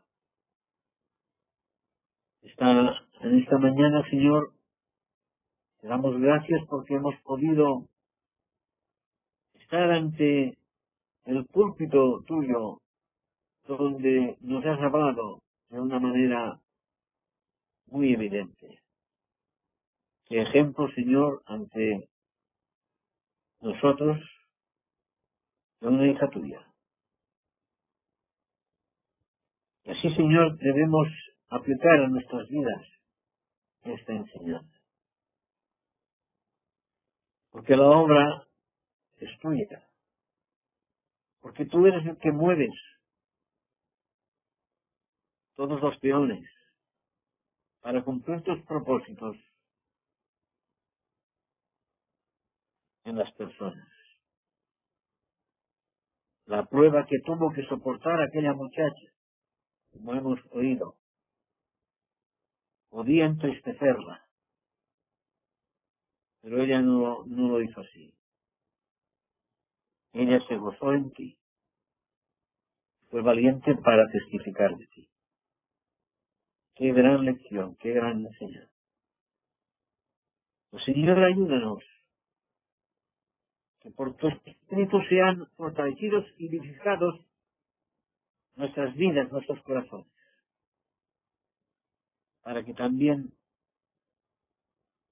En esta mañana, Señor, te damos gracias porque hemos podido estar ante el púlpito tuyo, donde nos has hablado de una manera muy evidente. Qué ejemplo, Señor, ante nosotros de una hija tuya. Y así, Señor, debemos aplicar a nuestras vidas esta enseñanza. Porque la obra es tuya. Porque tú eres el que mueves todos los peones, para cumplir tus propósitos en las personas. La prueba que tuvo que soportar aquella muchacha, como hemos oído, podía entristecerla, pero ella no lo hizo así. Ella se gozó en ti, fue valiente para testificar de ti. Qué gran lección, qué gran enseñanza. Pues Señor, ayúdanos, que por tu Espíritu sean fortalecidos y vivificados nuestras vidas, nuestros corazones, para que también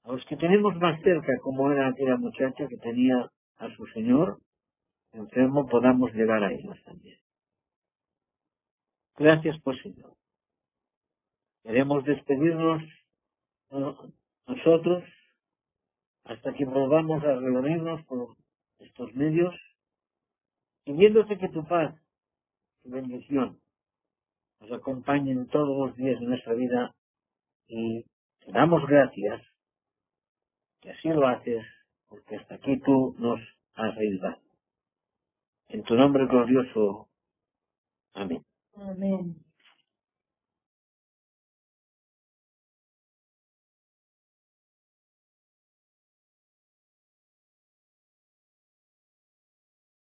a los que tenemos más cerca, como era aquella muchacha que tenía a su Señor enfermo, podamos llegar a ellos también. Gracias, pues, Señor. Queremos despedirnos nosotros hasta que volvamos a reunirnos por estos medios, pidiéndote que tu paz, tu bendición, nos acompañen todos los días de nuestra vida, y te damos gracias que así lo haces, porque hasta aquí tú nos has ayudado. En tu nombre glorioso. Amén. Amén.